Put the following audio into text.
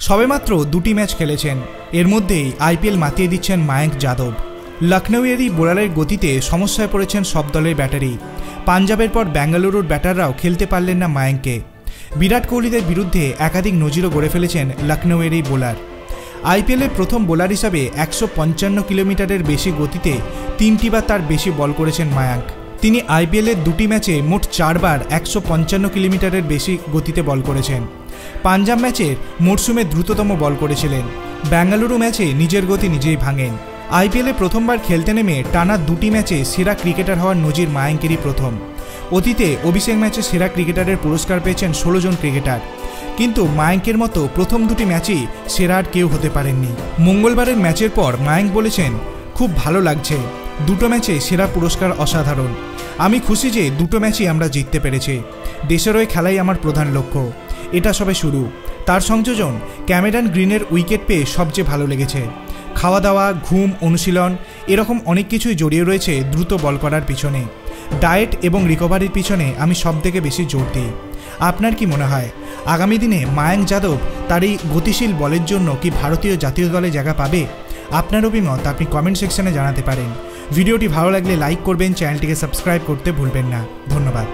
সবেমাত্র দুটি ম্যাচ খেলেছেন, এর মধ্যেই আইপিএল মাতিয়ে দিচ্ছেন মায়াঙ্ক যাদব। লখনৌয়েরই বোলারের গতিতে সমস্যায় পড়েছেন সব দলের ব্যাটারি। পাঞ্জাবের পর বেঙ্গালুরুর ব্যাটাররাও খেলতে পারলেন না মায়াঙ্ককে। বিরাট কোহলিদের বিরুদ্ধে একাধিক নজিরও গড়ে ফেলেছেন লখনৌয়েরই বোলার। আইপিএলের প্রথম বোলার হিসাবে 155 কিলোমিটারের বেশি গতিতে 3টি বার তার বেশি বল করেছেন মায়াঙ্ক। তিনি আইপিএলের দুটি ম্যাচে মোট 4 বার 155 কিলোমিটারের বেশি গতিতে বল করেছেন। পাঞ্জাব ম্যাচের মরশুমে দ্রুততম বল করেছিলেন। বেঙ্গালুরু ম্যাচে নিজের গতি নিজেই ভাঙেন। আইপিএলে প্রথমবার খেলতে নেমে টানা দুটি ম্যাচে সেরা ক্রিকেটার হওয়ার নজির মায়াঙ্কেরই প্রথম। অতীতে অভিষেক ম্যাচে সেরা ক্রিকেটারের পুরস্কার পেয়েছেন 16 জন ক্রিকেটার, কিন্তু মায়াঙ্কের মতো প্রথম দুটি ম্যাচেই সেরা আর কেউ হতে পারেননি। মঙ্গলবারের ম্যাচের পর মায়াঙ্ক বলেছেন, খুব ভালো লাগছে, দুটো ম্যাচে সেরা পুরস্কার অসাধারণ। আমি খুশি যে দুটো ম্যাচই আমরা জিততে পেরেছি। দেশের হয়ে খেলাই আমার প্রধান লক্ষ্য। এটা সবে শুরু। তার সংযোজন ক্যামেরন গ্রিনের উইকেট পেয়ে সবচেয়ে ভালো লেগেছে। খাওয়া দাওয়া, ঘুম, অনুশীলন এরকম অনেক কিছুই জড়িয়ে রয়েছে দ্রুত বল করার পিছনে। ডায়েট এবং রিকভারির পিছনে আমি সবথেকে বেশি জোর দিই। আপনার কি মনে হয় আগামী দিনে মায়াঙ্ক যাদব তার এই গতিশীল বলের জন্য কি ভারতীয় জাতীয় দলে জায়গা পাবে? আপনার অভিমত আপনি কমেন্ট সেকশনে জানাতে পারেন। ভিডিওটি ভালো লাগলে লাইক করবেন, চ্যানেলটিকে সাবস্ক্রাইব করতে ভুলবেন না। ধন্যবাদ।